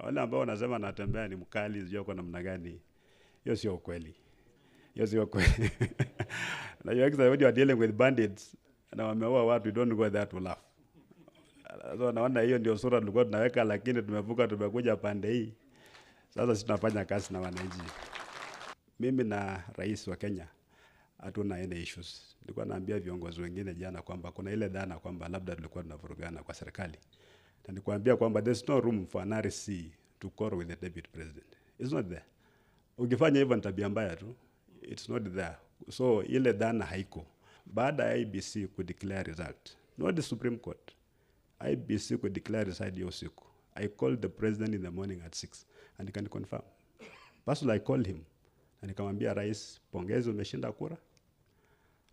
Wale ambao wanasema Natembeya ni mkali sio kwa namna gani, hiyo sio ukweli. Hiyo sio ukweli. Na you actually when you are dealing with bandits na wameua watu, you don't go there to laugh. So naona hiyo ndio sura tulikuwa tunaweka, lakini tumevuka, tumekuja pande hii. Sasa sisi tunafanya kazi na wananchi. Mimi na rais wa Kenya hatuna any issues. Nilikuwa naambia viongozi wengine jana kwamba kuna ile dhana kwamba labda tulikuwa tunavurugana kwa serikali. Na nikuambia kwamba there's no room for an RC to quarrel with the deputy president. It's not there. Ukifanya hivyo ni tabia mbaya tu. It's not there. So ile dhana haiko. Baada ya IBC could declare result, not the Supreme Court. IBC could declare result hiyo siku. I called the president in the morning at 6 and he can confirm. Personally, I called him na nikamwambia rais, pongezi umeshinda kura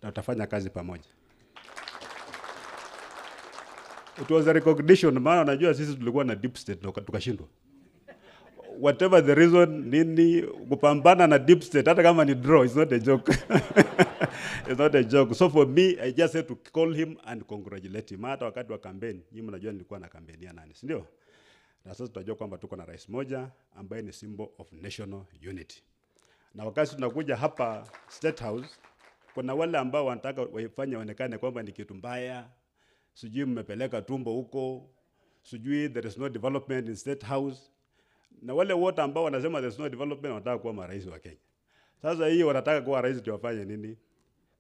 na tutafanya kazi pamoja. It was a recognition, maana unajua sisi tulikuwa na deep state tukashindwa. Whatever the reason, nini kupambana na deep state, hata kama ni draw, it's not a joke. It's not a joke. So for me, I just had to call him and congratulate him. Hata wakati wa campaign, nyinyi mnajua nilikuwa na kampeni ya nani, si ndio? Na sasa tunajua kwamba tuko na rais moja ambaye ni symbol of national unity. Na wakati tunakuja hapa State House, kuna wale ambao wanataka waifanye onekane kwamba ni kitu mbaya, sijui mmepeleka tumbo huko, sijui there is no development in State House. Na wale wote ambao wanasema there is no development wanataka kuwa marais wa Kenya. Sasa hii wanataka kuwa rais ndio wafanye nini?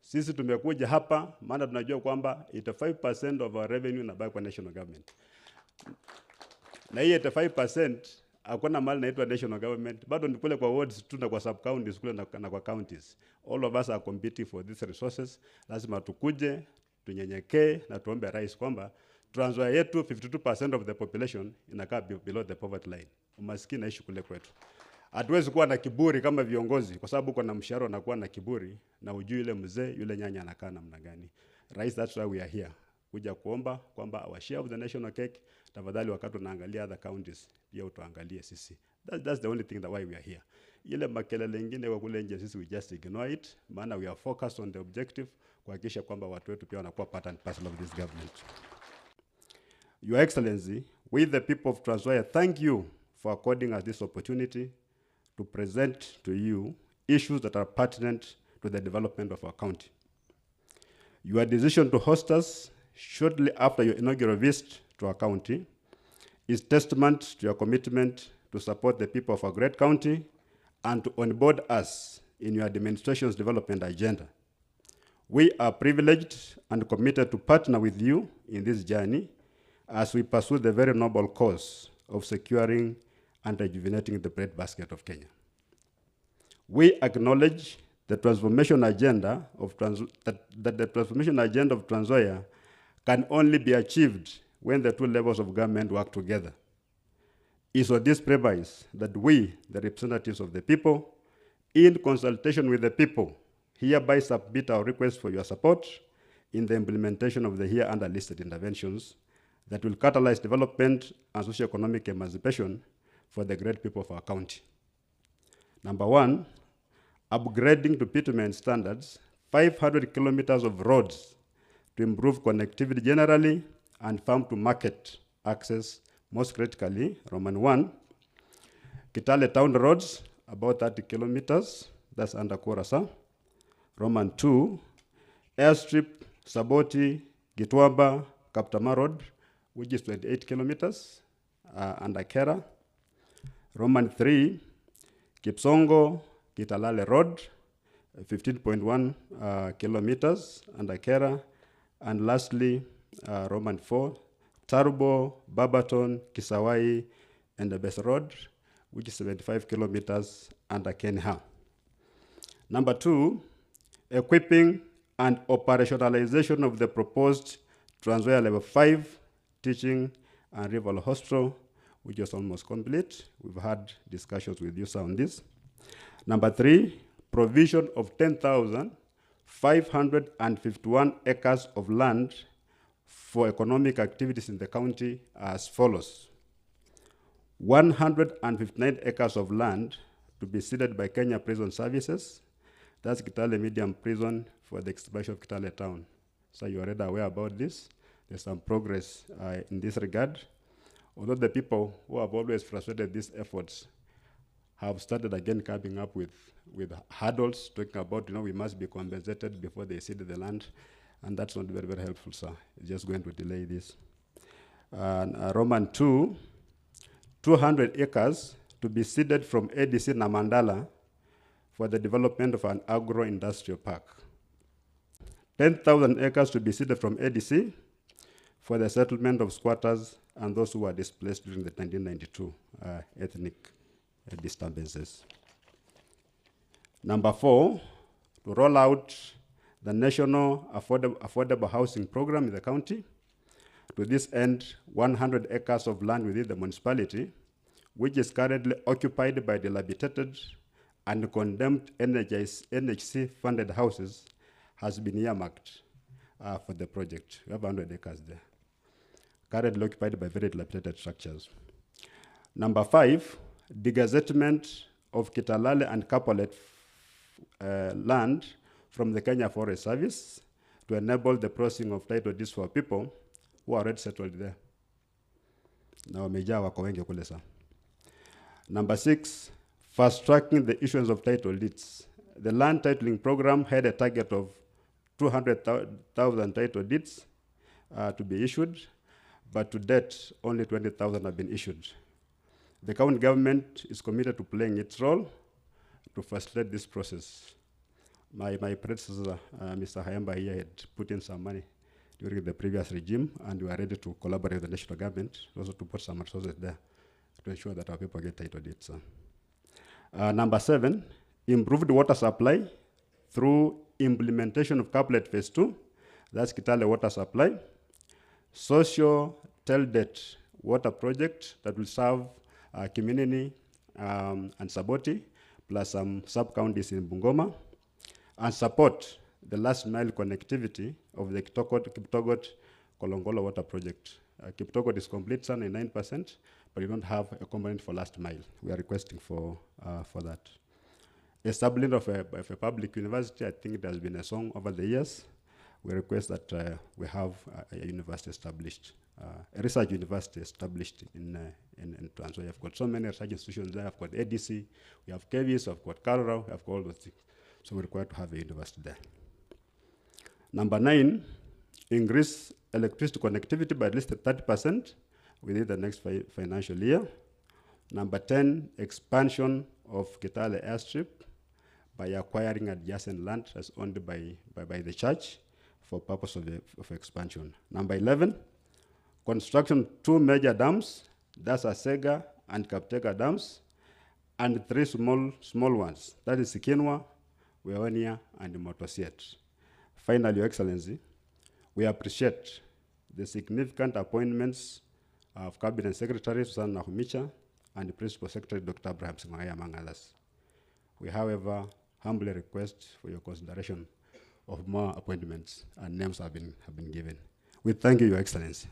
Sisi tumekuja hapa maana tunajua kwamba 85% of our revenue inabaki kwa national government. Na hii 85% hakuna mali inaitwa national government, bado ni kule kwa wards tu na kwa sub counties kule na kwa counties. All of us are competing for these resources. Lazima tukuje, tunyenyekee na tuombe rais kwamba Trans Nzoia yetu 52% of the population inakaa below the poverty line. Umaskini naishi kule kwetu. Hatuwezi kuwa na kiburi kama viongozi kwa sababu kuna mshahara na kuwa na kiburi na ujui yule mzee yule nyanya anakaa namna gani. Rais, that's why we are here. Kuja kuomba kwamba our share of the national cake, tafadhali wakati tunaangalia other counties pia utuangalie sisi. That's the only thing that why we are here. Ile makelele mengine kwa kule nje sisi we just ignore it, maana we are focused on the objective kuhakikisha kwamba watu wetu pia wanakuwa part and parcel of this government. Your Excellency, we the people of Trans Nzoia thank you for according us this opportunity to present to you issues that are pertinent to the development of our county. Your decision to host us shortly after your inaugural visit to our county is testament to your commitment to support the people of our great county and to onboard us in your administration's development agenda. We are privileged and committed to partner with you in this journey as we pursue the very noble cause of securing and rejuvenating the breadbasket of Kenya. We acknowledge the transformation agenda of the transformation agenda of Trans Nzoia can only be achieved when the two levels of government work together. It's on this premise that we, the representatives of the people, in consultation with the people, hereby submit our request for your support in the implementation of the here under listed interventions that will catalyze development and socio-economic emancipation for the great people of our county. Number one, upgrading to bitumen standards 500 kilometers of roads to improve connectivity generally and farm to market access, most critically, Roman 1, Kitale town roads, about 30 kilometers, that's under Korasa. Roman 2, airstrip, Saboti, Gitwamba, Kaptama Road, which is 28 kilometers, under Kera. Roman 3, Kipsongo, Kitalale Road, 15.1 kilometers under Kera. And lastly, Roman 4, Tarubo, Babaton, Kisawai, and the Best Road, which is 75 kilometers under Kenha. Number 2, equipping and operationalization of the proposed Trans Nzoia Level 5 Teaching and Rival Hospital, which is almost complete. We've had discussions with you on this. Number 3, provision of 10,551 acres of land for economic activities in the county as follows. 159 acres of land to be ceded by Kenya Prison Services. That's Kitale Medium Prison for the expansion of Kitale Town. So you're already aware about this. There's some progress in this regard. Although the people who have always frustrated these efforts have started again coming up with hurdles, talking about, we must be compensated before they cede the land, and that's not very, very helpful, sir. It's just going to delay this. Roman 2, 200 acres to be ceded from ADC Namandala for the development of an agro-industrial park. 10,000 acres to be ceded from ADC for the settlement of squatters and those who were displaced during the 1992 ethnic disturbances. Number 4, to roll out the national affordable housing program in the county. To this end, 100 acres of land within the municipality, which is currently occupied by dilapidated and condemned NHC-funded houses, has been earmarked for the project. We have 100 acres there, currently occupied by very dilapidated structures. Number 5, degazettement of Kitalale and Kapolet land from the Kenya Forest Service to enable the processing of title deeds for people who are already settled there. Na wamejaa wako wengi kule sana. Number 6, fast-tracking the issuance of title deeds. The land titling program had a target of 200,000 title deeds to be issued, but to date, only 20,000 have been issued. The county government is committed to playing its role to facilitate this process. My predecessor, Mr. Hayamba here, had put in some money during the previous regime, and we are ready to collaborate with the national government also to put some resources there to ensure that our people get title deeds. Number 7, improved water supply through implementation of Couplet Phase 2, that's Kitale Water Supply, social Teldet water project that will serve Kiminini and Saboti, plus some sub-counties in Bungoma, and support the last mile connectivity of the Kiptogot Kolongolo water project. Kiptogot is complete, 99%, but you don't have a component for last mile. We are requesting for that. Establishment of a public university, I think it has been a song over the years. We request that we have a university established, a research university established in Trans Nzoia. I've got so many research institutions there. I've got ADC, we have KVS, I've got Karura, I've got all those things. So we're required to have a university there. Number 9, increase electricity connectivity by at least 30% within the next financial year. Number 10, expansion of Kitale airstrip by acquiring adjacent land as owned by the church for purpose of expansion. Number 11, construction of 2 major dams, that's Asega and Kaptega dams, and 3 small ones, that is Sikinwa, Weonia, and Motosiet. Finally, Your Excellency, we appreciate the significant appointments of Cabinet Secretary Susan Nahumicha and Principal Secretary Dr. Abraham Singaya, among others. We, however, humbly request for your consideration of more appointments, and names have been given. We thank you, Your Excellency.